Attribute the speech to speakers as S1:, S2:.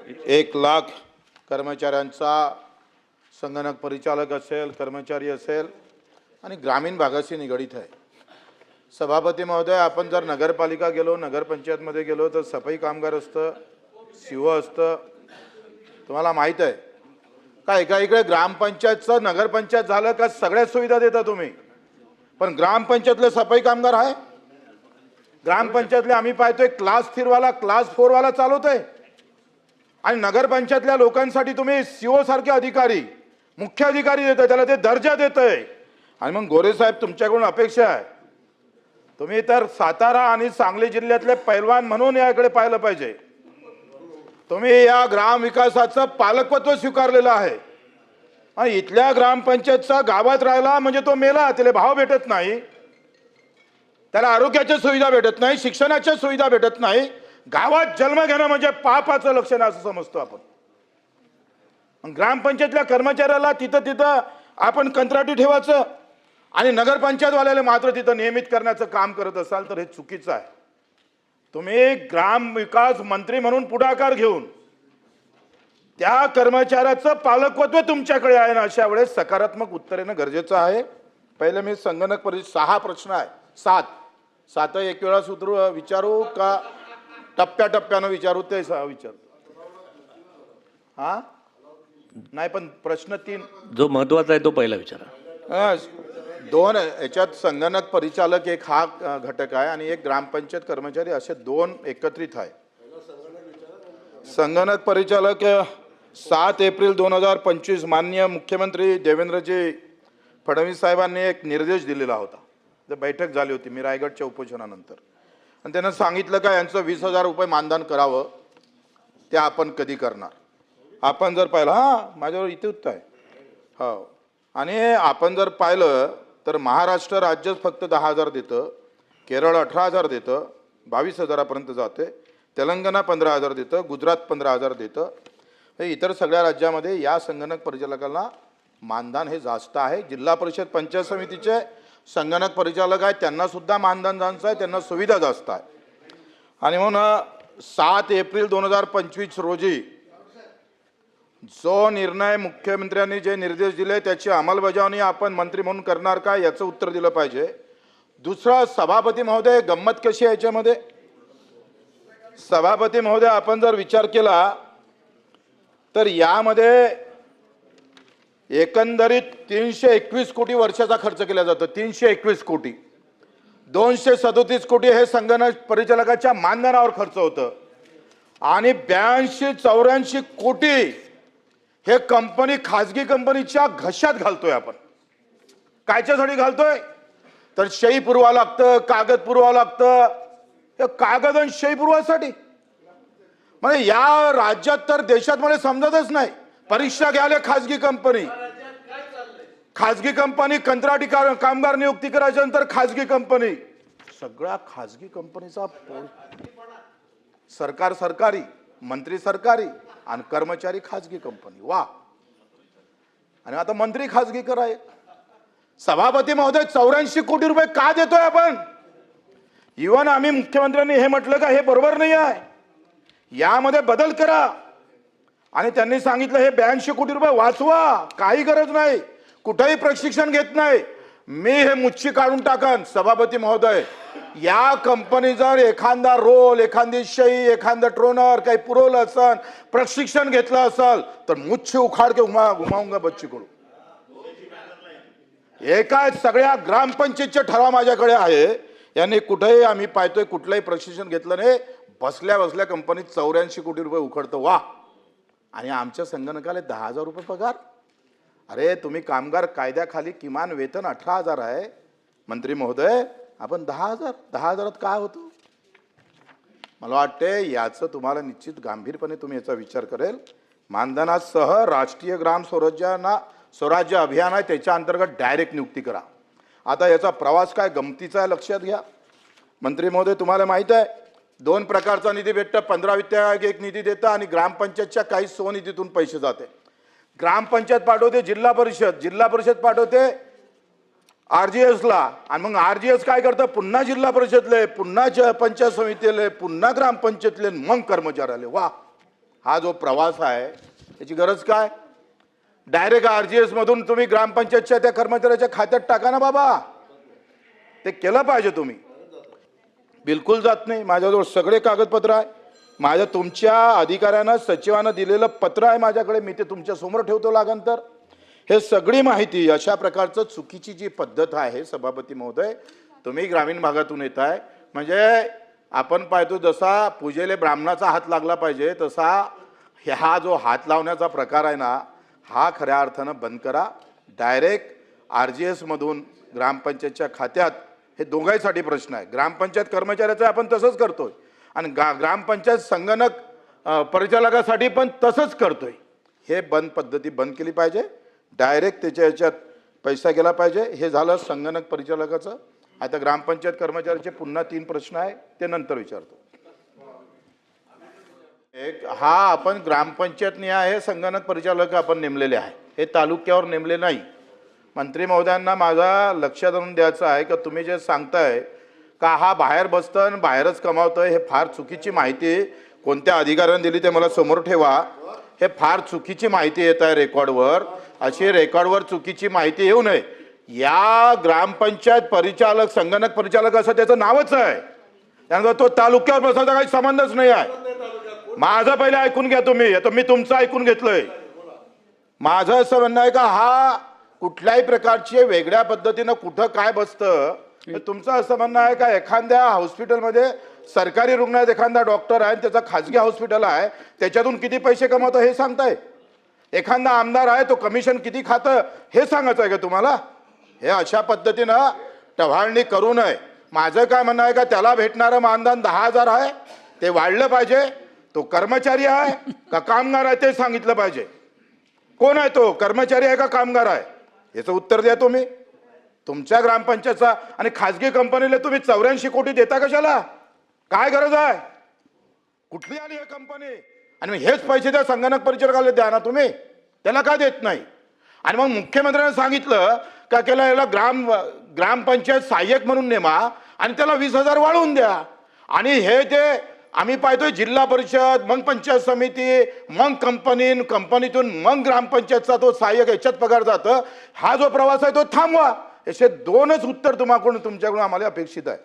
S1: 1,00,000 कर्मचाऱ्यांचा संगणक परिचालक असेल, कर्मचारी असेल आणि ग्रामीण भागाशी निगडित आहे। सभापती महोदय, आपण जर नगरपालिका गेलो, नगरपंचायतमध्ये गेलो तर सफाई कामगार असतं, सीओ असतं। तुम्हाला माहित आहे का एका इकडे ग्रामपंचायतचं नगरपंचायत झालं का सगळ्या सुविधा देता तुम्ही, पण ग्रामपंचायतले सफाई कामगार आहे? ग्रामपंचायतले आम्ही पाहतोय क्लास 3 वाला क्लास 4 वाला चालवतोय आणि नगरपंचायतल्या लोकांसाठी तुम्ही सीओ सारखे अधिकारी, मुख्य अधिकारी देताय, त्याला ते दर्जा देताय। आणि मग गोरे साहेब, तुमच्याकडून अपेक्षा आहे, तुम्ही तर सातारा आणि सांगली जिल्ह्यातले पैलवान म्हणून याकडे पाहिलं पाहिजे। तुम्ही या ग्राम विकासाचं पालकत्व स्वीकारलेलं आहे आणि इथल्या ग्रामपंचायतचा गावात राहिला म्हणजे तो मेला, त्याला भाव भेटत नाही, त्याला आरोग्याच्या सुविधा भेटत नाही, शिक्षणाच्या सुविधा भेटत नाही, गावात जन्म घेणं म्हणजे पापाचं लक्षण असं समजतो आपण। ग्रामपंचायतल्या कर्मचाऱ्याला तिथं आपण कंत्राटी ठेवायचं आणि नगरपंचायतवाल्याला मात्र तिथं नियमित करण्याचं काम करत असाल तर हे चुकीचं आहे। तुम्ही ग्राम विकास मंत्री म्हणून पुढाकार घेऊन त्या कर्मचाऱ्याचं पालकत्व तुमच्याकडे आहे ना, अशा वेळेस सकारात्मक उत्तर येणं गरजेचं आहे। पहिले मी संगणक परिषद 6 प्रश्न आहे, 7 एक वेळा सूत्र विचारू का टप्प्याटप्प्यानं विचारू? ते 6 विचारू। हा नाही, पण प्रश्न 3
S2: जो महत्वाचा आहे तो पहिला विचारा।
S1: 2 याच्यात संगणक परिचालक एक हा घटक आहे आणि एक ग्रामपंचायत कर्मचारी, असे 2 एकत्रित आहे। संगणक परिचालक 7 एप्रिल 2025 माननीय मुख्यमंत्री देवेंद्रजी फडणवीस साहेबांनी एक निर्देश दिलेला होता। तर बैठक झाली होती मी रायगडच्या उपोषणानंतर, आणि त्यांना सांगितलं का यांचं 20,000 रुपये मानधन करावं, ते आपण कधी करणार? आपण जर पाहिलं, माझ्यावर इथे उत्तर आहे, हो, आणि आपण जर पाहिलं तर महाराष्ट्र राज्यच फक्त 10,000 देतं, केरळ 18,000 देतं, 22,000पर्यंत जाते, तेलंगणा 15,000 देतं, गुजरात 15,000 देतं। इतर सगळ्या राज्यामध्ये या संगणक परिचालकांना मानधन हे जास्त आहे। जिल्हा परिषद पंचायत समितीचे संगणक परिचालक आहेत, त्यांना सुद्धा मानधन जास्त आहे, त्यांना सुविधा जास्त आहे। आणि म्हणून 7 एप्रिल 2025 रोजी जो निर्णय मुख्यमंत्र्यांनी जे निर्देश दिले त्याची अंमलबजावणी आपण मंत्री म्हणून करणार का, याचं उत्तर दिलं पाहिजे। दुसरा, सभापती महोदय, गंमत कशी आहे याच्यामध्ये? सभापती महोदय, आपण जर विचार केला तर यामध्ये एकंदरीत 321 कोटी वर्षाचा खर्च केला जातो, 321 कोटी। 237 कोटी हे संगणक परिचालकाच्या मानधनावर खर्च होतं आणि 82-84 कोटी हे कंपनी, खाजगी कंपनीच्या घशात घालतोय आपण। कायच्यासाठी घालतोय? तर सही पुरवा लागतं, कागद पुरवा लागतं, हे कागद आणि सही पुरवासाठी। म्हणजे या राज्यात तर देशात मला समजतच नाही, परीक्षा घ्यायला खाजगी कंपनी, कंत्राटी कामगार नियुक्ती करायच्या नंतर खाजगी कंपनी, सगळ्या खाजगी कंपनीचा सरकार सरकारी, मंत्री सरकारी आणि कर्मचारी खाजगी कंपनी। वा, आणि आता मंत्री खाजगी कराय। सभापती महोदय, 84 कोटी रुपये का देतोय आपण? इव्हन आम्ही मुख्यमंत्र्यांनी हे म्हटलं का हे बरोबर नाही आहे, यामध्ये बदल करा, आणि त्यांनी सांगितलं हे 82 कोटी रुपये वाचवा, काही गरज नाही, कुठेही प्रशिक्षण घेत नाही। मी हे मुच्छी काढून टाकन सभापती महोदय, या कंपनी जर एखादा रोल, एखादी शई, एखादा ट्रोनर काही पुरवलं असेल, प्रशिक्षण घेतलं असेल तर मुच्छी उखाड के घुमाऊंगा बच्ची कडू। एका सगळ्या ग्रामपंचायतचे ठराव माझ्याकडे आहे, यांनी कुठेही आम्ही पाहतोय कुठलंही प्रशिक्षण घेतलं नाही, बसल्या बसल्या कंपनीत 84 कोटी रुपये उखडतं। वा, आणि आमच्या संगणकाला 10,000 रुपये पगार। अरे, तुम्ही कामगार कायद्याखाली किमान वेतन 18,000 आहे मंत्री महोदय, आपण 10,000 काय होतं? मला वाटते याचं तुम्हाला निश्चित गांभीर्यपणे तुम्ही याचा विचार करेल। मानधनासह राष्ट्रीय ग्राम स्वराज्य अभियान आहे, त्याच्या अंतर्गत डायरेक्ट नियुक्ती करा। आता याचा प्रवास काय गमतीचा आहे लक्षात घ्या मंत्री महोदय। तुम्हाला माहित आहे 2 प्रकारचा निधी भेटतं, 15 वित्त आयोग एक निधी देतं आणि ग्रामपंचायतच्या काही स्वनिधीतून पैसे जाते। ग्रामपंचायत पाठवते जिल्हा परिषद पाठवते RGS ला, आणि मग RGS काय करतं, पुन्हा जिल्हा परिषदले, पुन्हा पंचायत समितीले, पुन्हा ग्रामपंचायतले, मग कर्मचाऱ्याले। वा, हा जो प्रवास आहे त्याची गरज काय? डायरेक्ट RGS मधून तुम्ही ग्रामपंचायतच्या त्या कर्मचाऱ्याच्या खात्यात टाका ना बाबा. ते केलं पाहिजे तुम्ही. बिलकुल जात नाही. माझ्याजवळ सगळे कागदपत्र आहे. माझ्या तुमच्या अधिकाऱ्यांना सचिवांना दिलेलं पत्र आहे माझ्याकडे. मी ते तुमच्या समोर ठेवतो लागन तर. हे सगळी माहिती अशा प्रकारचं चुकीची जी पद्धत आहे सभापती महोदय, तुम्ही ग्रामीण भागातून येत आहे म्हणजे आपण पाहतो जसा पूजेले ब्राह्मणाचा हात लागला पाहिजे तसा हा जो हात लावण्याचा प्रकार आहे ना हा खऱ्या अर्थानं बंद करा. डायरेक्ट RGS मधून ग्रामपंचायतच्या खात्यात हे दोघांसाठी प्रश्न आहे. ग्रामपंचायत कर्मचाऱ्याचं आपण तसंच करतोय आणि ग्रामपंचायत संगणक परिचालकासाठी पण तसंच करतोय. हे पद्धती बंद केली पाहिजे. डायरेक्ट त्याच्या याच्यात पैसा गेला पाहिजे. हे झालं संगणक परिचालकाचं. आता ग्रामपंचायत कर्मचाऱ्याचे पुन्हा 3 प्रश्न आहे ते नंतर विचारतो. एक हा आपण ग्रामपंचायत निहाय हे संगणक परिचालक आपण नेमलेले आहे. हे तालुक्यावर नेमले नाही. मंत्री महोदयांना माझा लक्षात आणून द्यायचं आहे की तुम्ही जे सांगताय का हा बाहेर बसतं आणि बाहेरच कमावतोय हे फार चुकीची माहिती कोणत्या अधिकाऱ्याने दिली ते मला समोर ठेवा. हे फार चुकीची माहिती येत आहे रेकॉर्डवर. अशी रेकॉर्डवर चुकीची माहिती येऊ नये. या ग्रामपंचायत परिचालक संगणक परिचालक असं त्याचं नावच आहे. त्यानंतर तो तालुक्यावर बसायचा काही संबंधच नाही आहे. माझं पहिले ऐकून घ्या तुम्ही. आता मी तुमचं ऐकून घेतलंय. माझं असं म्हणणं आहे का हा कुठल्याही प्रकारची वेगळ्या पद्धतीनं कुठं काय बसतं. तुमचं असं म्हणणं आहे का एखाद्या हॉस्पिटलमध्ये सरकारी रुग्णालयात एखादा डॉक्टर आहे त्याचा खाजगी हॉस्पिटल आहे त्याच्यातून किती पैसे कमवतो हे सांगताय. एखादा आमदार आहे तो कमिशन किती खातं हे सांगायचं आहे का तुम्हाला? हे अशा पद्धतीनं टवाळणी करू नये. माझं काय म्हणणं आहे का त्याला भेटणारं मानधन 10,000 आहे ते वाढलं पाहिजे. तो कर्मचारी आहे का कामगार आहे ते सांगितलं पाहिजे. कोण आहे तो? कर्मचारी आहे का कामगार आहे? याचं उत्तर द्या तुम्ही. तुमच्या ग्रामपंचायतचा आणि खाजगी कंपनीला तुम्ही 84 कोटी देता कशाला? काय गरज आहे? कुठली आली ही कंपनी? आणि मग हेच पैसे त्या संगणक परिचालकाला द्या ना तुम्ही. त्याला का देत नाही? आणि मग मुख्यमंत्र्यांनी सांगितलं का केला याला ग्रामपंचायत सहाय्यक म्हणून नेमा आणि त्याला 20,000 वाढवून द्या. आणि हे ते आम्ही पाहतोय जिल्हा परिषद मग पंचायत समिती मग कंपनीतून मग ग्रामपंचायतचा तो सहाय्यक याच्यात पगार जातं. हा जो प्रवास आहे तो थांबवा. असे 2च उत्तर तुमच्याकडून आम्हाला अपेक्षित आहे.